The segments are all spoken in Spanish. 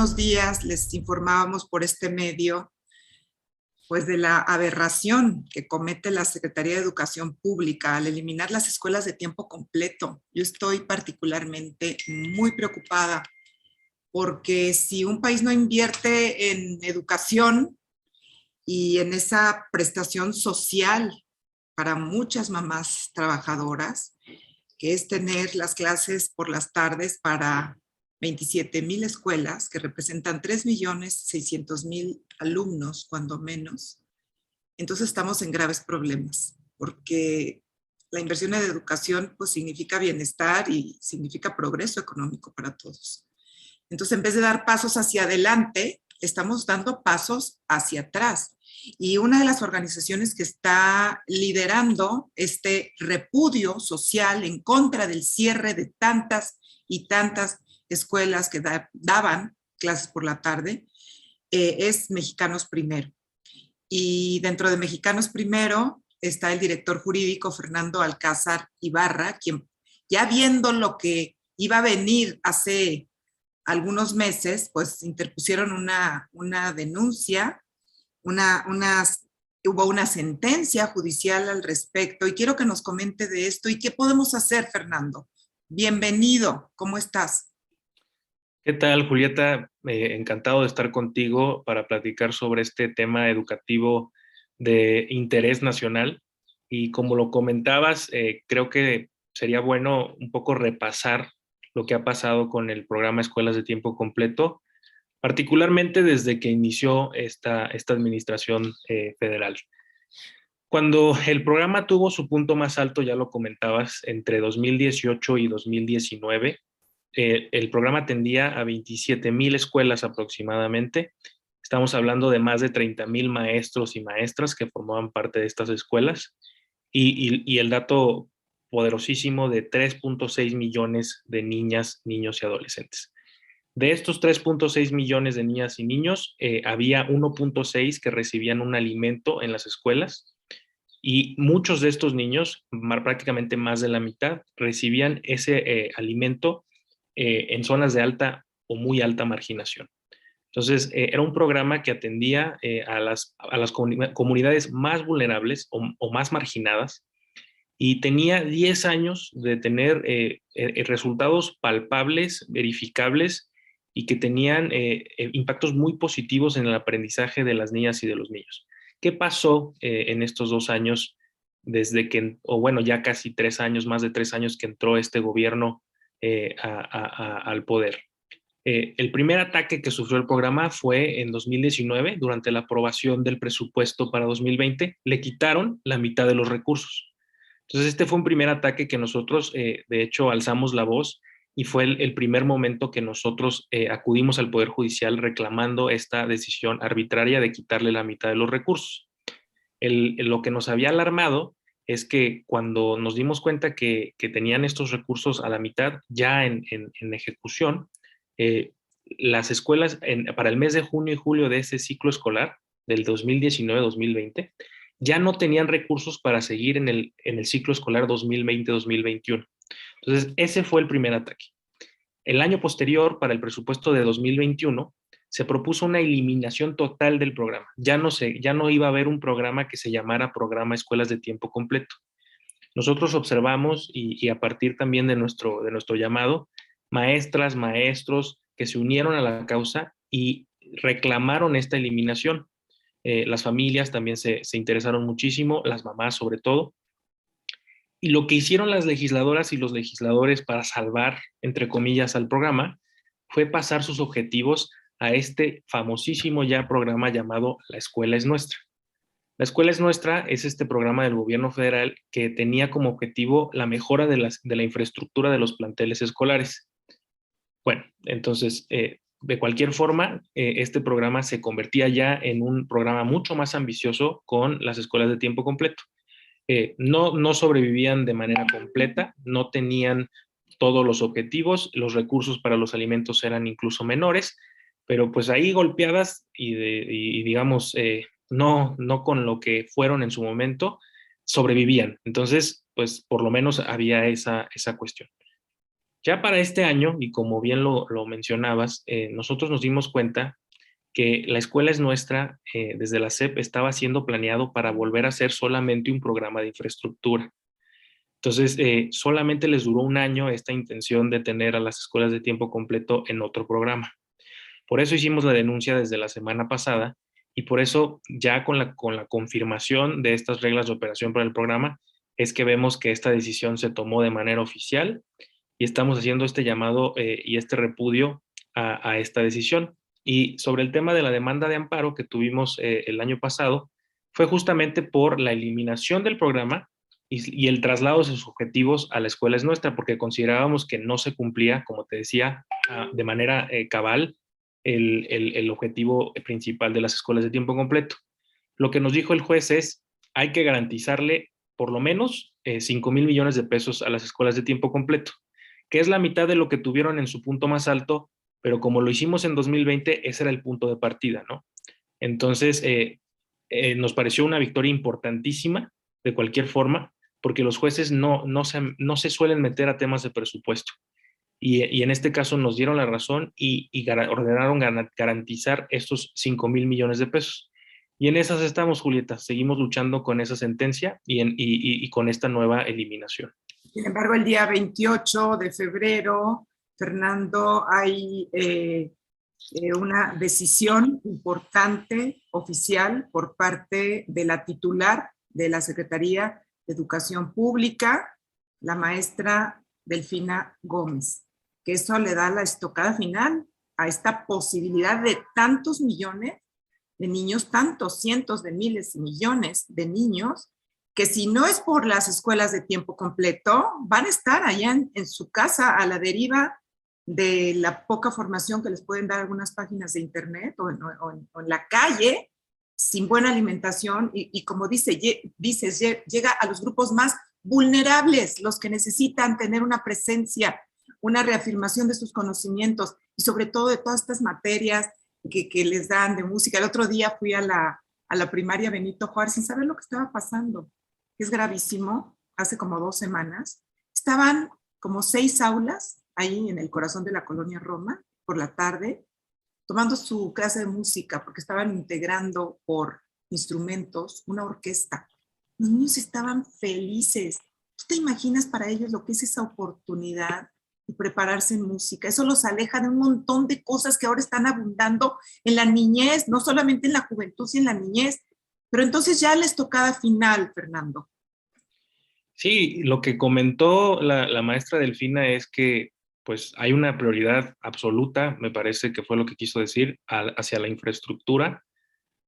unos días les informábamos por este medio, pues de la aberración que comete la Secretaría de Educación Pública al eliminar las escuelas de tiempo completo. Yo estoy particularmente muy preocupada porque si un país no invierte en educación y en esa prestación social para muchas mamás trabajadoras, que es tener las clases por las tardes para 27,000 escuelas, que representan 3,600,000 alumnos, cuando menos, entonces estamos en graves problemas, porque la inversión en educación pues significa bienestar y significa progreso económico para todos. Entonces, en vez de dar pasos hacia adelante, estamos dando pasos hacia atrás. Y una de las organizaciones que está liderando este repudio social en contra del cierre de tantas y tantas escuelas que daban clases por la tarde es Mexicanos Primero. Y dentro de Mexicanos Primero está el director jurídico Fernando Alcázar Ibarra, quien ya viendo lo que iba a venir hace algunos meses, pues interpusieron una denuncia, hubo una sentencia judicial al respecto y quiero que nos comente de esto y qué podemos hacer, Fernando. Bienvenido, ¿cómo estás? ¿Qué tal, Julieta? Encantado de estar contigo para platicar sobre este tema educativo de interés nacional. Y como lo comentabas, creo que sería bueno un poco repasar lo que ha pasado con el programa Escuelas de Tiempo Completo, particularmente desde que inició esta administración federal. Cuando el programa tuvo su punto más alto, ya lo comentabas, entre 2018 y 2019, el programa atendía a 27,000 escuelas aproximadamente. Estamos hablando de más de 30,000 maestros y maestras que formaban parte de estas escuelas y el dato poderosísimo de 3,6 millones de niñas, niños y adolescentes. De estos 3,6 millones de niñas y niños, había 1,6 que recibían un alimento en las escuelas y muchos de estos niños, prácticamente más de la mitad, recibían ese alimento en zonas de alta o muy alta marginación. Entonces, era un programa que atendía a las comunidades más vulnerables o más marginadas y tenía 10 años de tener resultados palpables, verificables y que tenían impactos muy positivos en el aprendizaje de las niñas y de los niños. ¿Qué pasó en estos 2 años desde que, o bueno, ya casi 3 años, más de 3 años que entró este gobierno al poder? El primer ataque que sufrió el programa fue en 2019, durante la aprobación del presupuesto para 2020, le quitaron la mitad de los recursos. Entonces, este fue un primer ataque que nosotros, de hecho, alzamos la voz y fue el primer momento que nosotros acudimos al Poder Judicial reclamando esta decisión arbitraria de quitarle la mitad de los recursos. Lo que nos había alarmado es que cuando nos dimos cuenta que tenían estos recursos a la mitad ya en ejecución, eh, las escuelas para el mes de junio y julio de ese ciclo escolar, del 2019-2020, ya no tenían recursos para seguir en el ciclo escolar 2020-2021. Entonces, ese fue el primer ataque. El año posterior, para el presupuesto de 2021, se propuso una eliminación total del programa. Ya no iba a haber un programa que se llamara Programa Escuelas de Tiempo Completo. Nosotros observamos y a partir también de nuestro llamado, maestras, maestros que se unieron a la causa y reclamaron esta eliminación. Las familias también se interesaron muchísimo, las mamás sobre todo. Y lo que hicieron las legisladoras y los legisladores para salvar, entre comillas, al programa fue pasar sus objetivos a este famosísimo ya programa llamado La Escuela es Nuestra. La Escuela es Nuestra es este programa del gobierno federal que tenía como objetivo la mejora de la infraestructura de los planteles escolares. Bueno, entonces, de cualquier forma, este programa se convertía ya en un programa mucho más ambicioso con las escuelas de tiempo completo. No sobrevivían de manera completa, no tenían todos los objetivos, los recursos para los alimentos eran incluso menores, pero pues ahí golpeadas y digamos, no con lo que fueron en su momento, sobrevivían. Entonces, pues por lo menos había esa cuestión. Ya para este año, y como bien lo mencionabas, nosotros nos dimos cuenta que la escuela es nuestra, desde la SEP, estaba siendo planeado para volver a ser solamente un programa de infraestructura. Entonces, solamente les duró un año esta intención de tener a las escuelas de tiempo completo en otro programa. Por eso hicimos la denuncia desde la semana pasada y por eso ya con la confirmación de estas reglas de operación para el programa es que vemos que esta decisión se tomó de manera oficial y estamos haciendo este llamado y este repudio a esta decisión. Y sobre el tema de la demanda de amparo que tuvimos el año pasado, fue justamente por la eliminación del programa y el traslado de sus objetivos a la escuela es nuestra, porque considerábamos que no se cumplía, como te decía, de manera cabal el objetivo principal de las escuelas de tiempo completo. Lo que nos dijo el juez es, hay que garantizarle por lo menos 5,000 millones de pesos a las escuelas de tiempo completo, que es la mitad de lo que tuvieron en su punto más alto, pero como lo hicimos en 2020, ese era el punto de partida, ¿no? Entonces, nos pareció una victoria importantísima de cualquier forma, porque los jueces no se suelen meter a temas de presupuesto. Y en este caso nos dieron la razón y ordenaron garantizar estos 5,000 millones de pesos. Y en esas estamos, Julieta. Seguimos luchando con esa sentencia y con esta nueva eliminación. Sin embargo, el día 28 de febrero, Fernando, hay una decisión importante, oficial, por parte de la titular de la Secretaría de Educación Pública, la maestra Delfina Gómez, que eso le da la estocada final a esta posibilidad de tantos millones de niños, tantos cientos de miles y millones de niños, que si no es por las escuelas de tiempo completo, van a estar allá en su casa a la deriva de la poca formación que les pueden dar algunas páginas de internet o en la calle, sin buena alimentación y como dices, llega a los grupos más vulnerables, los que necesitan tener una presencia, una reafirmación de sus conocimientos y sobre todo de todas estas materias que les dan de música. El otro día fui a la primaria Benito Juárez sin saber lo que estaba pasando, que es gravísimo, hace como 2 semanas. Estaban como 6 aulas ahí en el corazón de la colonia Roma por la tarde, tomando su clase de música porque estaban integrando por instrumentos una orquesta. Los niños estaban felices. ¿Tú te imaginas para ellos lo que es esa oportunidad de prepararse en música? Eso los aleja de un montón de cosas que ahora están abundando en la niñez, no solamente en la juventud, sino en la niñez. Pero entonces ya les tocaba final, Fernando. Sí, lo que comentó la maestra Delfina es que pues hay una prioridad absoluta, me parece que fue lo que quiso decir, hacia la infraestructura,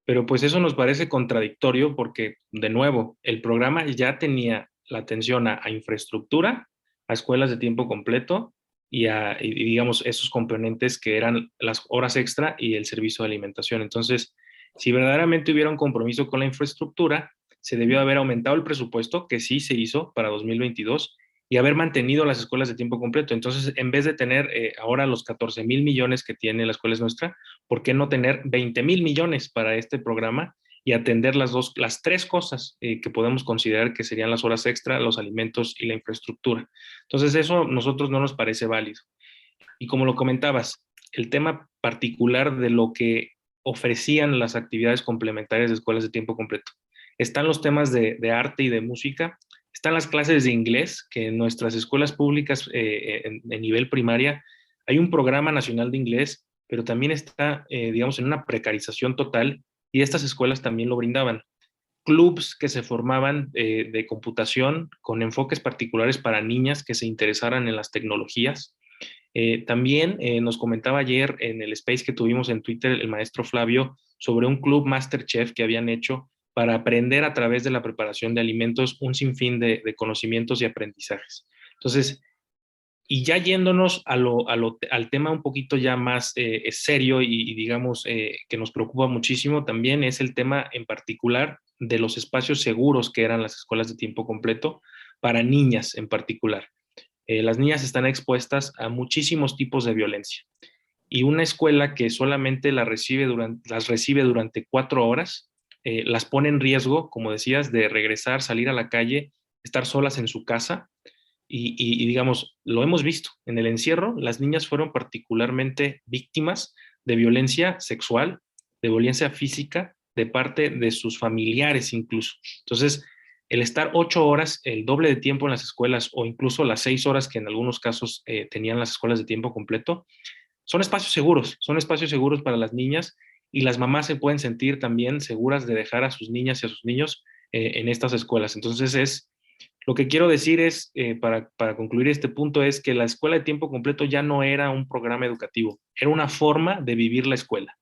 pero pues eso nos parece contradictorio porque, de nuevo, el programa ya tenía la atención a infraestructura, a escuelas de tiempo completo y digamos, esos componentes que eran las horas extra y el servicio de alimentación. Entonces, si verdaderamente hubiera un compromiso con la infraestructura, se debió haber aumentado el presupuesto, que sí se hizo para 2022, y haber mantenido las escuelas de tiempo completo. Entonces, en vez de tener ahora los 14,000 millones que tiene la escuela es nuestra, ¿por qué no tener 20,000 millones para este programa y atender las tres cosas que podemos considerar que serían las horas extra, los alimentos y la infraestructura? Entonces, eso a nosotros no nos parece válido. Y como lo comentabas, el tema particular de lo que ofrecían las actividades complementarias de escuelas de tiempo completo. Están los temas de arte y de música, están las clases de inglés, que en nuestras escuelas públicas en nivel primaria hay un programa nacional de inglés, pero también está, digamos, en una precarización total y estas escuelas también lo brindaban. Clubs que se formaban de computación con enfoques particulares para niñas que se interesaran en las tecnologías. También nos comentaba ayer en el space que tuvimos en Twitter el maestro Flavio sobre un club MasterChef que habían hecho para aprender a través de la preparación de alimentos un sinfín de conocimientos y aprendizajes. Entonces, y ya yéndonos al tema un poquito ya más serio y digamos que nos preocupa muchísimo también es el tema en particular de los espacios seguros que eran las escuelas de tiempo completo para niñas en particular. Las niñas están expuestas a muchísimos tipos de violencia y una escuela que solamente las recibe durante 4 horas, las pone en riesgo, como decías, de regresar, salir a la calle, estar solas en su casa y digamos, lo hemos visto. En el encierro, las niñas fueron particularmente víctimas de violencia sexual, de violencia física, de parte de sus familiares incluso. Entonces, el estar 8 horas, el doble de tiempo en las escuelas o incluso las 6 horas que en algunos casos tenían las escuelas de tiempo completo, son espacios seguros para las niñas y las mamás se pueden sentir también seguras de dejar a sus niñas y a sus niños en estas escuelas. Entonces, lo que quiero decir es, para concluir este punto, es que la escuela de tiempo completo ya no era un programa educativo, era una forma de vivir la escuela.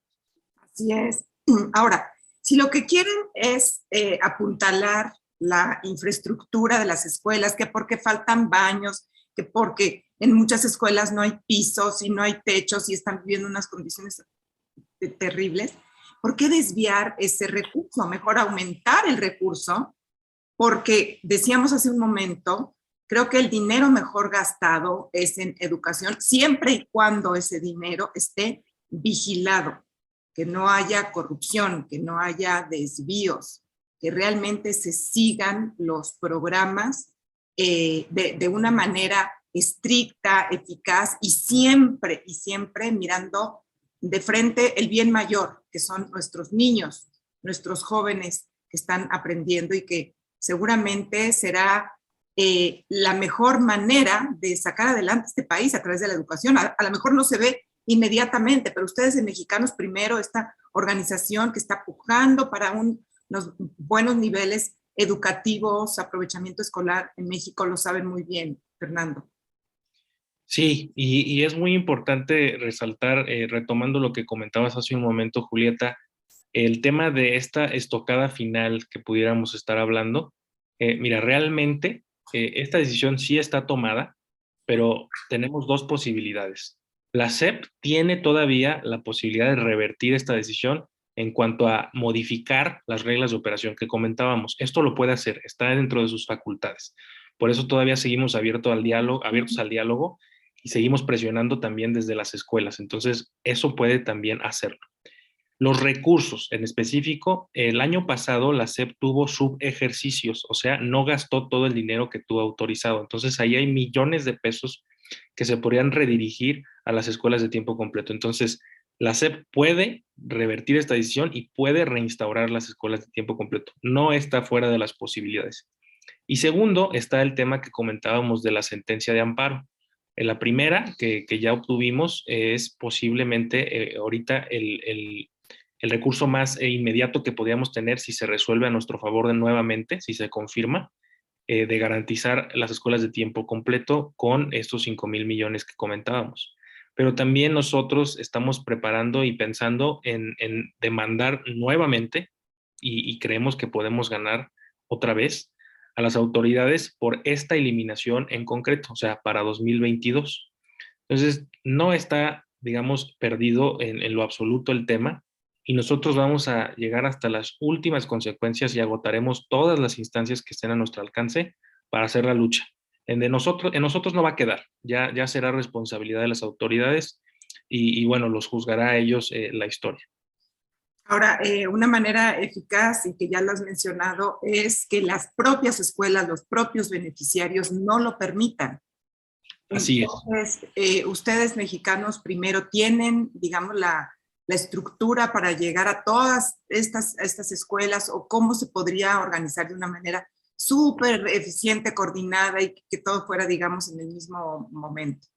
Así es. Ahora, si lo que quieren es apuntalar la infraestructura de las escuelas, que porque faltan baños, que porque en muchas escuelas no hay pisos y no hay techos y están viviendo unas condiciones terribles, ¿por qué desviar ese recurso? Mejor aumentar el recurso, porque decíamos hace un momento, creo que el dinero mejor gastado es en educación, siempre y cuando ese dinero esté vigilado, que no haya corrupción, que no haya desvíos, que realmente se sigan los programas de una manera estricta, eficaz y siempre mirando de frente el bien mayor, que son nuestros niños, nuestros jóvenes que están aprendiendo y que seguramente será la mejor manera de sacar adelante este país a través de la educación. A lo mejor no se ve inmediatamente, pero ustedes en Mexicanos Primero, esta organización que está pujando para unos buenos niveles educativos, aprovechamiento escolar en México, lo saben muy bien, Fernando. Sí, y es muy importante resaltar, retomando lo que comentabas hace un momento, Julieta, el tema de esta estocada final que pudiéramos estar hablando. Mira, realmente esta decisión sí está tomada, pero tenemos dos posibilidades. La SEP tiene todavía la posibilidad de revertir esta decisión en cuanto a modificar las reglas de operación que comentábamos. Esto lo puede hacer, está dentro de sus facultades. Por eso todavía seguimos abiertos al diálogo y seguimos presionando también desde las escuelas. Entonces, eso puede también hacerlo. Los recursos en específico, el año pasado la SEP tuvo subejercicios, o sea, no gastó todo el dinero que tuvo autorizado. Entonces ahí hay millones de pesos que se podrían redirigir a las escuelas de tiempo completo. Entonces, la SEP puede revertir esta decisión y puede reinstaurar las escuelas de tiempo completo. No está fuera de las posibilidades. Y segundo, está el tema que comentábamos de la sentencia de amparo. La primera que ya obtuvimos es posiblemente ahorita el recurso más inmediato que podíamos tener si se resuelve a nuestro favor de nuevamente, si se confirma, de garantizar las escuelas de tiempo completo con estos 5,000 millones que comentábamos. Pero también nosotros estamos preparando y pensando en demandar nuevamente y creemos que podemos ganar otra vez a las autoridades por esta eliminación en concreto, o sea, para 2022. Entonces, no está, digamos, perdido en lo absoluto el tema y nosotros vamos a llegar hasta las últimas consecuencias y agotaremos todas las instancias que estén a nuestro alcance para hacer la lucha. En nosotros no va a quedar, ya será responsabilidad de las autoridades y bueno, los juzgará a ellos la historia. Ahora, una manera eficaz, y que ya lo has mencionado, es que las propias escuelas, los propios beneficiarios no lo permitan. Así es. Entonces, ustedes mexicanos primero tienen, digamos, la estructura para llegar a todas estas escuelas o cómo se podría organizar de una manera súper eficiente, coordinada y que todo fuera, digamos, en el mismo momento.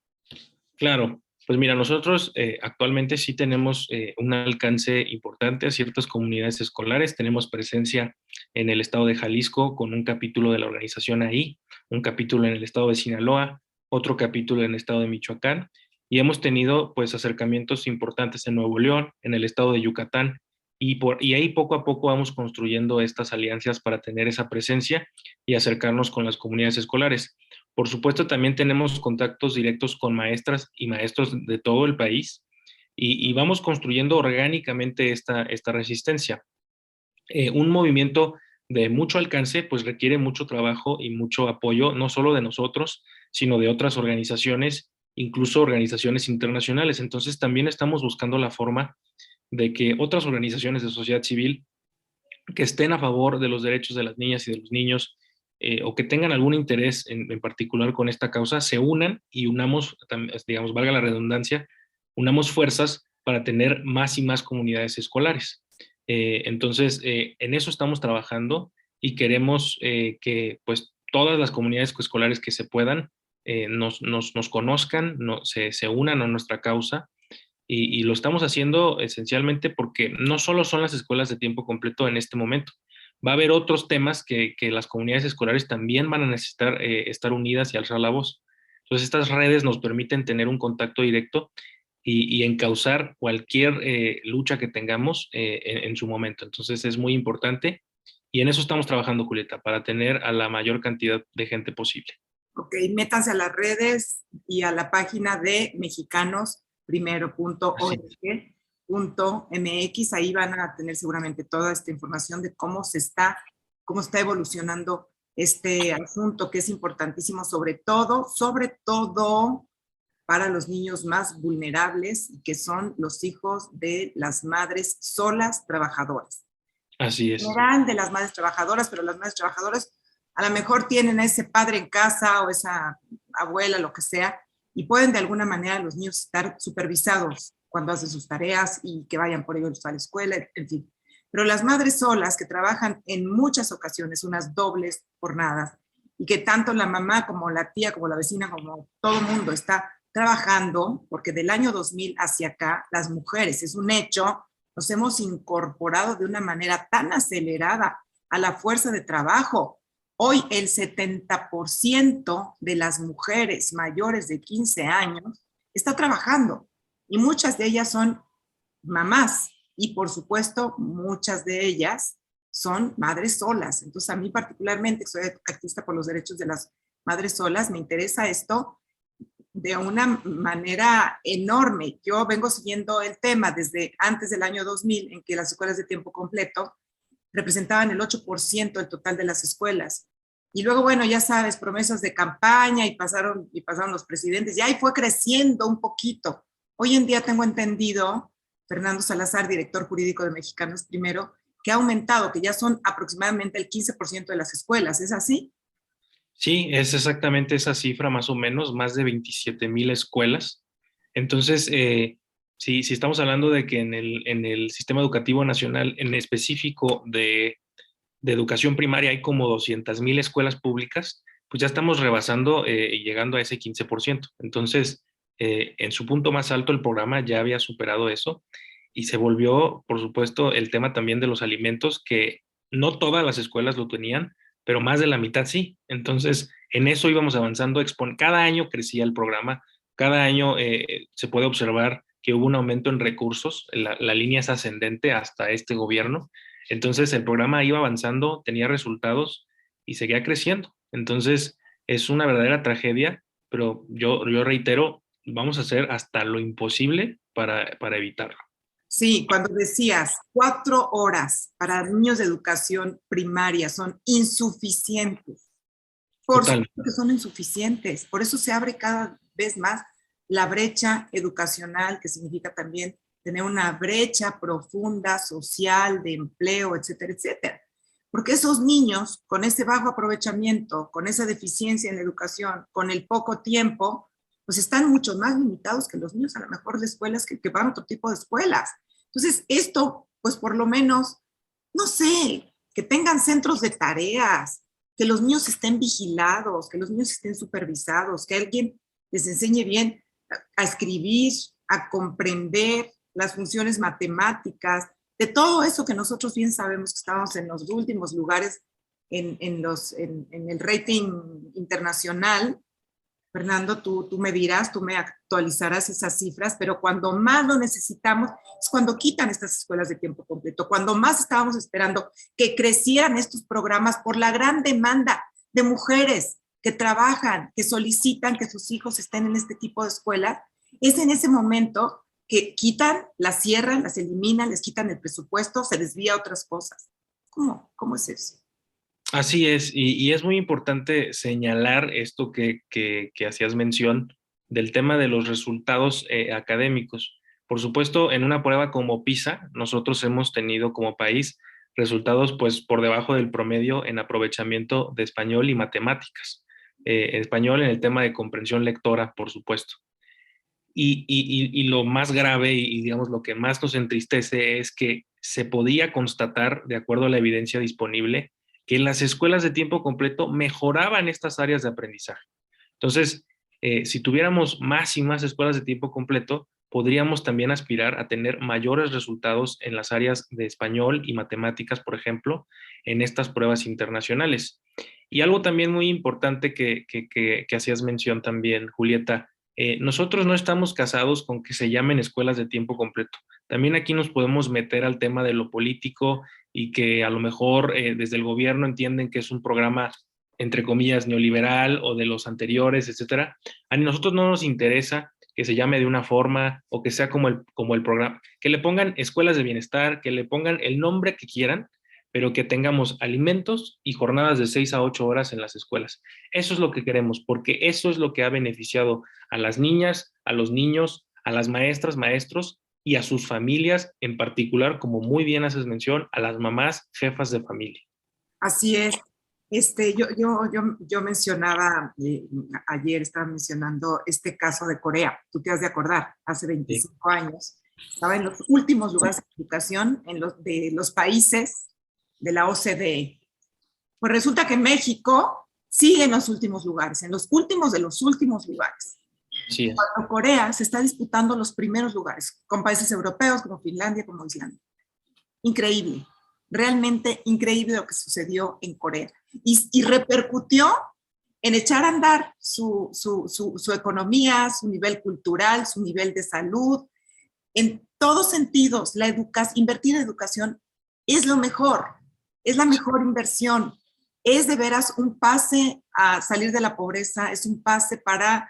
Claro, pues mira, nosotros actualmente sí tenemos un alcance importante a ciertas comunidades escolares. Tenemos presencia en el estado de Jalisco con un capítulo de la organización ahí, un capítulo en el estado de Sinaloa, otro capítulo en el estado de Michoacán y hemos tenido pues acercamientos importantes en Nuevo León, en el estado de Yucatán y ahí poco a poco vamos construyendo estas alianzas para tener esa presencia y acercarnos con las comunidades escolares. Por supuesto, también tenemos contactos directos con maestras y maestros de todo el país y vamos construyendo orgánicamente esta resistencia. Un movimiento de mucho alcance, pues requiere mucho trabajo y mucho apoyo, no solo de nosotros, sino de otras organizaciones, incluso organizaciones internacionales. Entonces, también estamos buscando la forma de que otras organizaciones de sociedad civil que estén a favor de los derechos de las niñas y de los niños o que tengan algún interés en particular con esta causa, se unan y unamos, digamos, valga la redundancia, unamos fuerzas para tener más y más comunidades escolares. Entonces, en eso estamos trabajando y queremos que pues todas las comunidades escolares que se puedan nos conozcan, se unan a nuestra causa y lo estamos haciendo esencialmente porque no solo son las escuelas de tiempo completo en este momento, va a haber otros temas que las comunidades escolares también van a necesitar estar unidas y alzar la voz. Entonces, estas redes nos permiten tener un contacto directo y encauzar cualquier lucha que tengamos en su momento. Entonces, es muy importante y en eso estamos trabajando, Julieta, para tener a la mayor cantidad de gente posible. Ok, métanse a las redes y a la página de mexicanos.primero.org.mx. Ahí van a tener seguramente toda esta información de cómo está evolucionando este asunto, que es importantísimo, sobre todo para los niños más vulnerables, que son los hijos de las madres solas trabajadoras. Así es. General de las madres trabajadoras, pero las madres trabajadoras a lo mejor tienen a ese padre en casa o esa abuela, lo que sea, y pueden de alguna manera los niños estar supervisados cuando hacen sus tareas y que vayan por ellos a la escuela, en fin. Pero las madres solas que trabajan en muchas ocasiones unas dobles jornadas y que tanto la mamá como la tía, como la vecina, como todo el mundo está trabajando, porque del año 2000 hacia acá, las mujeres, es un hecho, nos hemos incorporado de una manera tan acelerada a la fuerza de trabajo. Hoy el 70% de las mujeres mayores de 15 años está trabajando y muchas de ellas son mamás y por supuesto muchas de ellas son madres solas. Entonces a mí particularmente, que soy activista por los derechos de las madres solas, me interesa esto de una manera enorme. Yo vengo siguiendo el tema desde antes del año 2000, en que las escuelas de tiempo completo representaban el 8% del total de las escuelas. Y luego, bueno, ya sabes, promesas de campaña y pasaron los presidentes, y ahí fue creciendo un poquito. Hoy en día tengo entendido, Fernando Salazar, director jurídico de Mexicanos Primero, que ha aumentado, que ya son aproximadamente el 15% de las escuelas. ¿Es así? Sí, es exactamente esa cifra, más o menos, más de 27,000 escuelas. Entonces, si estamos hablando de que en el sistema educativo nacional, en específico de educación primaria, hay como 200,000 escuelas públicas, pues ya estamos rebasando y llegando a ese 15%. Entonces, en su punto más alto, el programa ya había superado eso y se volvió, por supuesto, el tema también de los alimentos, que no todas las escuelas lo tenían, pero más de la mitad sí. Entonces, en eso íbamos avanzando. Cada año crecía el programa, cada año se puede observar que hubo un aumento en recursos, la línea es ascendente hasta este gobierno. Entonces, el programa iba avanzando, tenía resultados y seguía creciendo. Entonces, es una verdadera tragedia, pero yo reitero, vamos a hacer hasta lo imposible para evitarlo. Sí, cuando decías 4 horas para niños de educación primaria son insuficientes. Por Total. supuesto que son insuficientes. Por eso se abre cada vez más la brecha educacional, que significa también tener una brecha profunda social, de empleo, etcétera, etcétera. Porque esos niños, con ese bajo aprovechamiento, con esa deficiencia en la educación, con el poco tiempo, pues están mucho más limitados que los niños a lo mejor de escuelas que van a otro tipo de escuelas. Entonces, esto, pues por lo menos, no sé, que tengan centros de tareas, que los niños estén vigilados, que los niños estén supervisados, que alguien les enseñe bien a escribir, a comprender las funciones matemáticas, de todo eso que nosotros bien sabemos que estamos en los últimos lugares en el rating internacional. Fernando, tú me dirás, tú me actualizarás esas cifras, pero cuando más lo necesitamos es cuando quitan estas escuelas de tiempo completo, cuando más estábamos esperando que crecieran estos programas por la gran demanda de mujeres que trabajan, que solicitan que sus hijos estén en este tipo de escuelas, es en ese momento que quitan, las cierran, las eliminan, les quitan el presupuesto, se desvía a otras cosas. ¿Cómo es eso? Así es, y es muy importante señalar esto que hacías mención del tema de los resultados académicos. Por supuesto, en una prueba como PISA, nosotros hemos tenido como país resultados pues por debajo del promedio en aprovechamiento de español y matemáticas. En español en el tema de comprensión lectora, por supuesto. Y lo más grave y digamos lo que más nos entristece es que se podía constatar, de acuerdo a la evidencia disponible, que las escuelas de tiempo completo mejoraban estas áreas de aprendizaje. Entonces, si tuviéramos más y más escuelas de tiempo completo, podríamos también aspirar a tener mayores resultados en las áreas de español y matemáticas, por ejemplo, en estas pruebas internacionales. Y algo también muy importante que hacías mención también, Julieta, nosotros no estamos casados con que se llamen escuelas de tiempo completo. También aquí nos podemos meter al tema de lo político y que a lo mejor desde el gobierno entienden que es un programa entre comillas neoliberal o de los anteriores, etcétera. A nosotros no nos interesa que se llame de una forma o que sea como el programa, que le pongan escuelas de bienestar, que le pongan el nombre que quieran, pero que tengamos alimentos y jornadas de 6 a 8 horas en las escuelas. Eso es lo que queremos, porque eso es lo que ha beneficiado a las niñas, a los niños, a las maestras, maestros y a sus familias, en particular, como muy bien haces mención, a las mamás jefas de familia. Así es. Yo mencionaba, ayer estaba mencionando este caso de Corea, tú te has de acordar, hace Sí. 25 años, estaba en los últimos lugares de educación de los países de la OCDE. Pues resulta que México sigue en los últimos lugares, en los últimos de los últimos lugares. Sí es. Cuando Corea se está disputando los primeros lugares, con países europeos como Finlandia, como Islandia. Increíble, realmente increíble lo que sucedió en Corea. Y repercutió en echar a andar su economía, su nivel cultural, su nivel de salud. En todos sentidos, invertir en educación es lo mejor, es la mejor inversión. Es de veras un pase a salir de la pobreza, es un pase para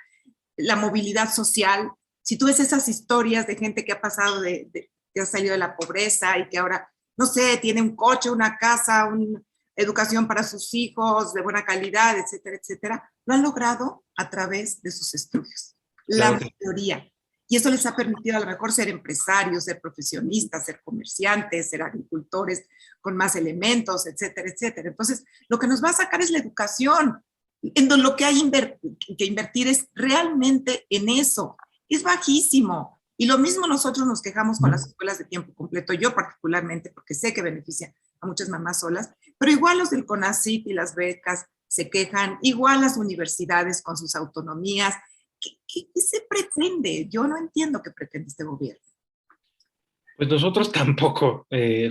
la movilidad social. Si tú ves esas historias de gente que ha pasado que ha salido de la pobreza y que ahora, no sé, tiene un coche, una casa, una educación para sus hijos de buena calidad, etcétera, etcétera, lo han logrado a través de sus estudios. La Claro que mayoría. Y eso les ha permitido a lo mejor ser empresarios, ser profesionistas, ser comerciantes, ser agricultores con más elementos, etcétera, etcétera. Entonces, lo que nos va a sacar es la educación. En lo que hay que invertir es realmente en eso. Es bajísimo. Y lo mismo nosotros nos quejamos con las escuelas de tiempo completo, yo particularmente, porque sé que beneficia a muchas mamás solas, pero igual los del CONACYT y las becas se quejan, igual las universidades con sus autonomías. ¿Qué se pretende? Yo no entiendo qué pretende este gobierno. Pues nosotros tampoco,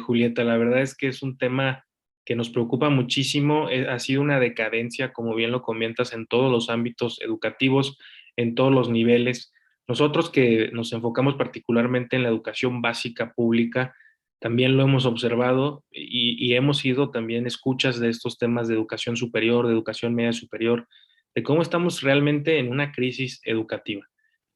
Julieta, la verdad es que es un tema que nos preocupa muchísimo. Ha sido una decadencia, como bien lo comentas, en todos los ámbitos educativos, en todos los niveles. Nosotros que nos enfocamos particularmente en la educación básica pública, también lo hemos observado y hemos sido también escuchas de estos temas de educación superior, de educación media superior, de cómo estamos realmente en una crisis educativa.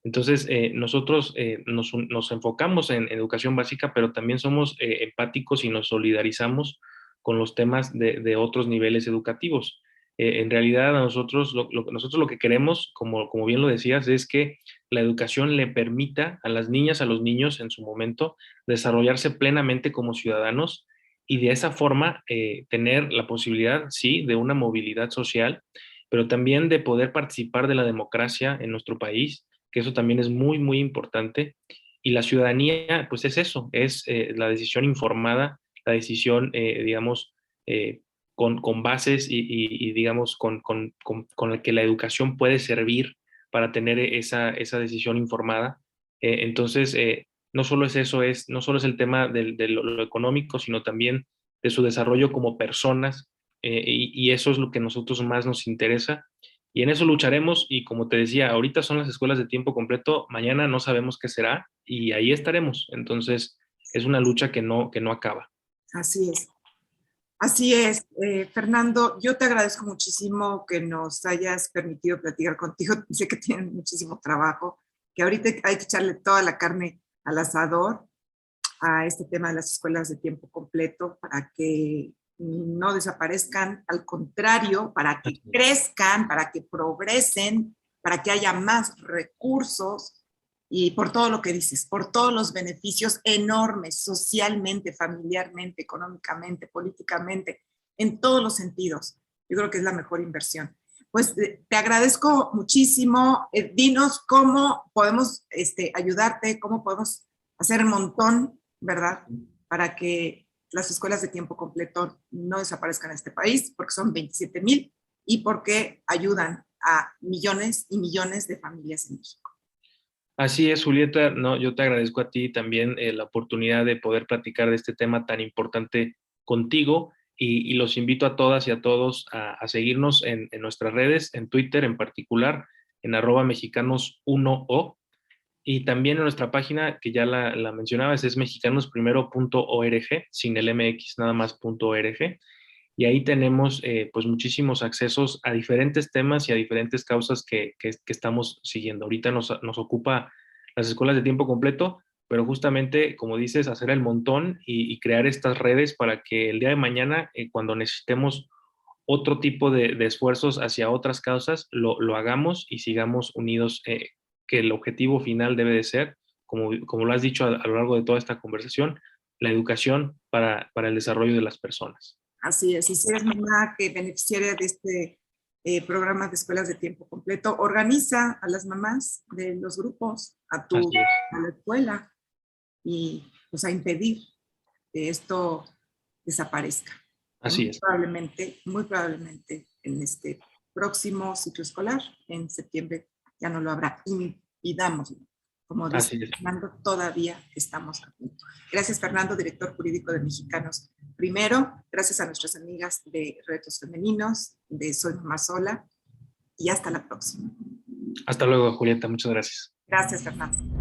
Entonces, nosotros nos enfocamos en educación básica, pero también somos empáticos y nos solidarizamos con los temas de otros niveles educativos. En realidad, a nosotros nosotros lo que queremos, como bien lo decías, es que la educación le permita a las niñas, a los niños en su momento, desarrollarse plenamente como ciudadanos y de esa forma tener la posibilidad, sí, de una movilidad social, pero también de poder participar de la democracia en nuestro país, que eso también es muy, muy importante. Y la ciudadanía, pues es eso, es la decisión informada, la decisión, digamos, eh, con bases y digamos, con la que la educación puede servir para tener esa decisión informada. Entonces, no solo es eso, no solo es el tema de lo económico, sino también de su desarrollo como personas, y eso es lo que a nosotros más nos interesa. Y en eso lucharemos y como te decía, ahorita son las escuelas de tiempo completo, mañana no sabemos qué será y ahí estaremos. Entonces, es una lucha que no acaba. Así es. Así es, Fernando, yo te agradezco muchísimo que nos hayas permitido platicar contigo. Sé que tienen muchísimo trabajo, que ahorita hay que echarle toda la carne al asador a este tema de las escuelas de tiempo completo para que no desaparezcan, al contrario, para que crezcan, para que progresen, para que haya más recursos y por todo lo que dices, por todos los beneficios enormes, socialmente, familiarmente, económicamente, políticamente, en todos los sentidos. Yo creo que es la mejor inversión. Pues te agradezco muchísimo. Dinos cómo podemos ayudarte, cómo podemos hacer un montón, ¿verdad? Para que las escuelas de tiempo completo no desaparezcan en este país, porque son 27,000 y porque ayudan a millones y millones de familias en México. Así es, Julieta. No, yo te agradezco a ti también la oportunidad de poder platicar de este tema tan importante contigo y los invito a todas y a todos a seguirnos en nuestras redes, en Twitter en particular, en @mexicanos1o y también en nuestra página que ya la mencionabas, es mexicanosprimero.org, sin el MX, nada más .org. Y ahí tenemos pues muchísimos accesos a diferentes temas y a diferentes causas que estamos siguiendo. Ahorita nos ocupa las escuelas de tiempo completo, pero justamente, como dices, hacer el montón y crear estas redes para que el día de mañana, cuando necesitemos otro tipo de esfuerzos hacia otras causas, lo hagamos y sigamos unidos, que el objetivo final debe de ser, como lo has dicho a lo largo de toda esta conversación, la educación para el desarrollo de las personas. Así es, y si eres mamá que beneficiaria de este programa de escuelas de tiempo completo, organiza a las mamás de los grupos a la escuela y pues a impedir que esto desaparezca. Así es. Muy probablemente en este próximo ciclo escolar, en septiembre, ya no lo habrá. Impidámoslo. Como dice Fernando, todavía estamos a punto. Gracias, Fernando, director jurídico de Mexicanos Primero. Gracias a nuestras amigas de Retos Femeninos, de Soy Mamá Sola. Y hasta la próxima. Hasta luego, Julieta. Muchas gracias. Gracias, Fernando.